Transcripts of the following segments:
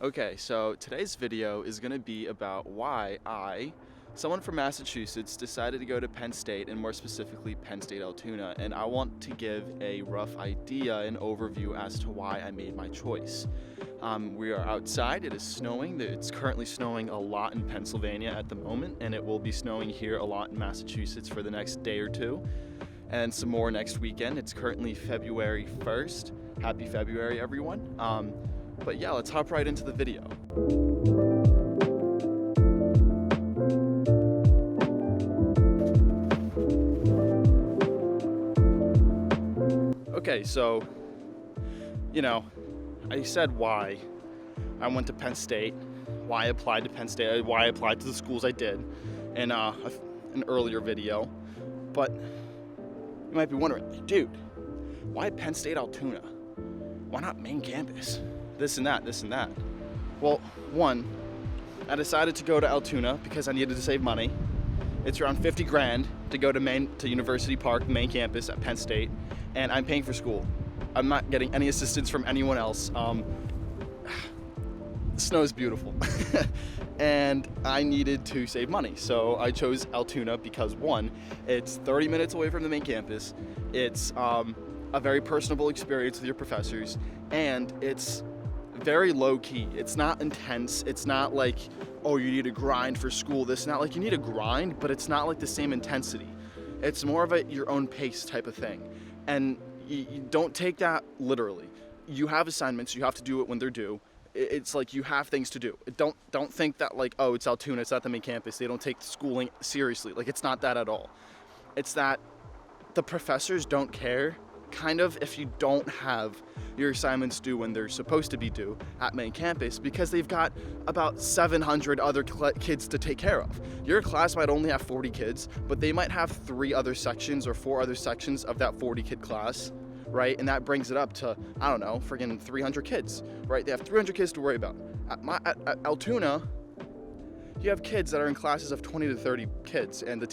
Okay, so today's video is going to be about why someone from Massachusetts, decided to go to Penn State, and more specifically Penn State Altoona, and I want to give a rough idea and overview as to why I made my choice. We are outside, it is snowing. It's currently snowing a lot in Pennsylvania at the moment, and it will be snowing here a lot in Massachusetts for the next day or two, and some more next weekend. It's currently February 1st. Happy February, everyone. But yeah, let's hop right into the video. Okay, so, I said why I went to Penn State, why I applied to Penn State, why I applied to the schools I did in an earlier video. But you might be wondering, dude, why Penn State Altoona? Why not main campus? This and that. Well, one, I decided to go to Altoona because I needed to save money. It's around 50 grand to go to University Park, main campus at Penn State, and I'm paying for school. I'm not getting any assistance from anyone else. The snow is beautiful. And I needed to save money, so I chose Altoona because, one, it's 30 minutes away from the main campus, it's a very personable experience with your professors, and it's very low-key. It's not intense. It's not like, oh, you need to grind for school. This, not like you need to grind, but it's not like the same intensity. It's more of your own pace type of thing. And you don't take that literally. You have assignments. You have to do it when they're due. It's like you have things to do. Don't think that like, oh, it's Altoona, it's not the main campus. They don't take schooling seriously. Like, it's not that at all. It's that the professors don't care, kind of, if you don't have your assignments due when they're supposed to be due at main campus, because they've got about 700 other kids to take care of. Your class might only have 40 kids, but they might have 3 other sections or 4 other sections of that 40 kid class, right? And that brings it up to, I don't know, friggin' 300 kids, right? They have 300 kids to worry about. At Altoona, you have kids that are in classes of 20 to 30 kids, and the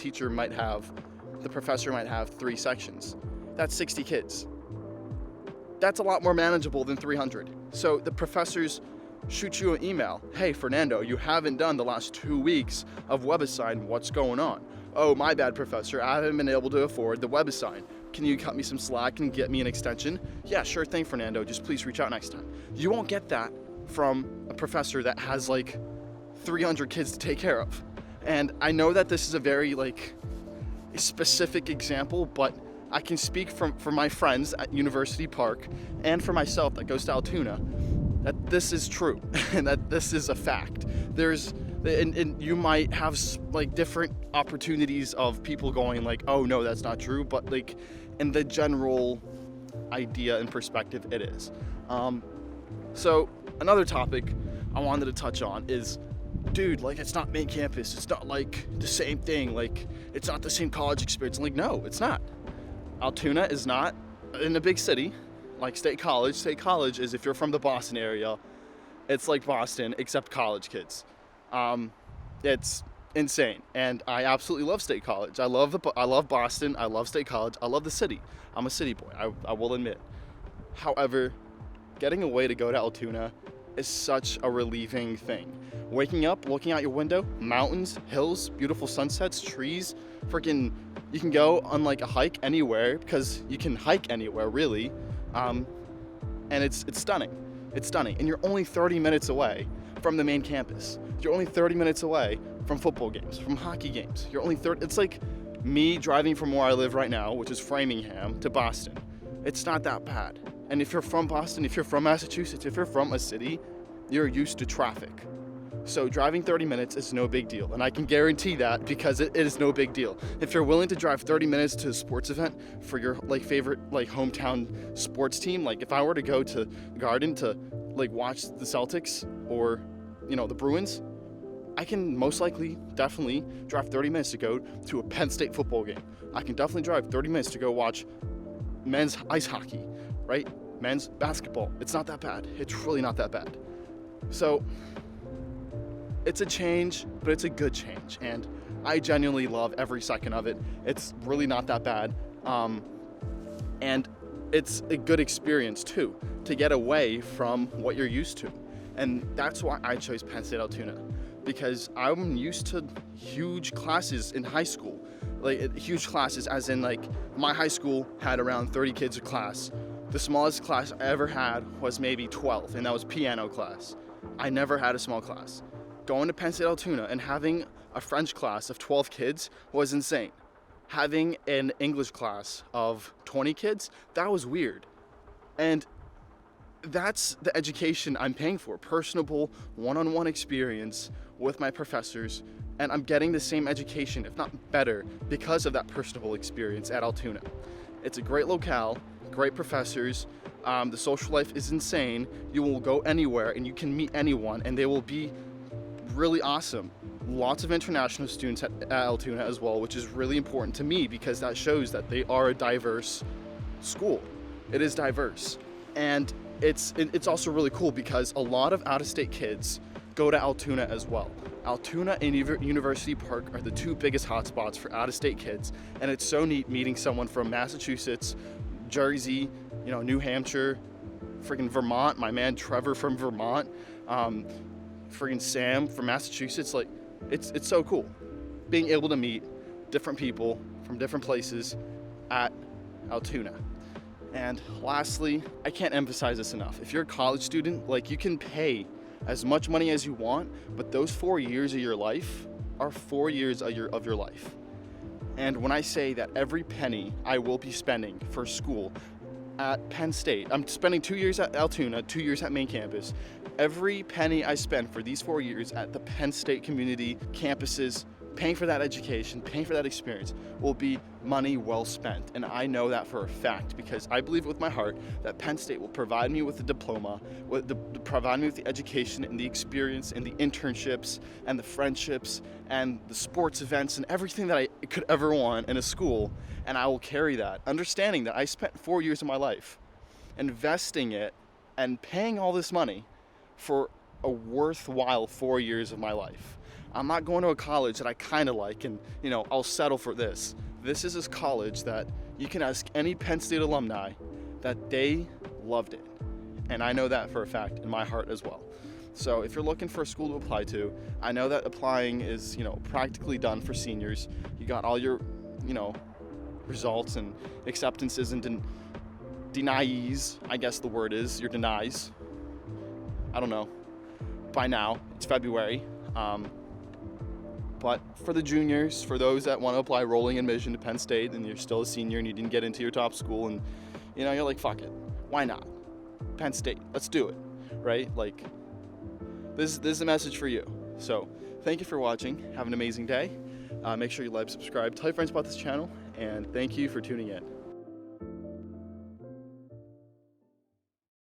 professor might have 3 sections. That's 60 kids. That's a lot more manageable than 300. So the professors shoot you an email. Hey, Fernando, you haven't done the last 2 weeks of WebAssign. What's going on? Oh, my bad, professor. I haven't been able to afford the WebAssign. Can you cut me some slack and get me an extension? Yeah, sure thing, Fernando. Just please reach out next time. You won't get that from a professor that has like 300 kids to take care of. And I know that this is a very specific example, but I can speak for my friends at University Park and for myself that goes to Altoona that this is true and that this is a fact. And you might have different opportunities of people going like, oh no, that's not true, but in the general idea and perspective, it is. So another topic I wanted to touch on is, dude, it's not main campus. It's not the same thing. It's not the same college experience. No, it's not. Altoona is not in a big city like State College. State College is, if you're from the Boston area, it's like Boston except college kids. It's insane, and I absolutely love State College. I love Boston. I love State College. I love the city. I'm a city boy. I will admit. However, getting away to go to Altoona is such a relieving thing. Waking up, looking out your window, mountains, hills, beautiful sunsets, trees, you can go on a hike anywhere, because you can hike anywhere really, and it's stunning. It's stunning, and you're only 30 minutes away from the main campus. You're only 30 minutes away from football games, from hockey games. It's like me driving from where I live right now, which is Framingham, to Boston. It's not that bad. And if you're from Boston, if you're from Massachusetts, if you're from a city, you're used to traffic. So driving 30 minutes is no big deal, and I can guarantee that because it is no big deal. If you're willing to drive 30 minutes to a sports event for your favorite hometown sports team, if I were to go to Garden to watch the Celtics or the Bruins, I can most likely definitely drive 30 minutes to go to a Penn State football game. I can definitely drive 30 minutes to go watch men's ice hockey, right? Men's basketball. It's not that bad. It's really not that bad. So it's a change, but it's a good change, and I genuinely love every second of it. It's really not that bad, and it's a good experience too, to get away from what you're used to. And that's why I chose Penn State Altoona, because I'm used to huge classes in high school. Like huge classes as in like my high school had around 30 kids a class. The smallest class I ever had was maybe 12, and that was piano class. I never had a small class. Going to Penn State Altoona and having a French class of 12 kids was insane. Having an English class of 20 kids, that was weird. And that's the education I'm paying for, personable, one-on-one experience with my professors, and I'm getting the same education, if not better, because of that personable experience at Altoona. It's a great locale, great professors, the social life is insane, you will go anywhere and you can meet anyone and they will be really awesome. Lots of international students at Altoona as well, which is really important to me because that shows that they are a diverse school. It is diverse. And it's also really cool because a lot of out-of-state kids go to Altoona as well. Altoona and University Park are the two biggest hotspots for out-of-state kids, and it's so neat meeting someone from Massachusetts, Jersey, New Hampshire, friggin' Vermont, my man Trevor from Vermont, friggin' Sam from Massachusetts. Like, it's so cool being able to meet different people from different places at Altoona. And lastly, I can't emphasize this enough. If you're a college student, like, you can pay as much money as you want, but those 4 years of your life are 4 years of your life. And when I say that every penny I will be spending for school at Penn State, I'm spending 2 years at Altoona, 2 years at main campus. Every penny I spend for these 4 years at the Penn State community campuses, paying for that education, paying for that experience, will be money well spent. And I know that for a fact because I believe with my heart that Penn State will provide me with the diploma, provide me with the education and the experience and the internships and the friendships and the sports events and everything that I could ever want in a school. And I will carry that, understanding that I spent 4 years of my life investing it and paying all this money for a worthwhile 4 years of my life. I'm not going to a college that I kind of like and, I'll settle for this. This is a college that you can ask any Penn State alumni that they loved it. And I know that for a fact in my heart as well. So if you're looking for a school to apply to, I know that applying is, practically done for seniors. You got all your, results and acceptances and denies, I guess the word is, your denies. I don't know. By now, it's February. But for the juniors, for those that want to apply rolling admission to Penn State and you're still a senior and you didn't get into your top school and, you're like, fuck it. Why not? Penn State, let's do it, right? Like, this is a message for you. So thank you for watching. Have an amazing day. Make sure you like, subscribe, tell your friends about this channel, and thank you for tuning in.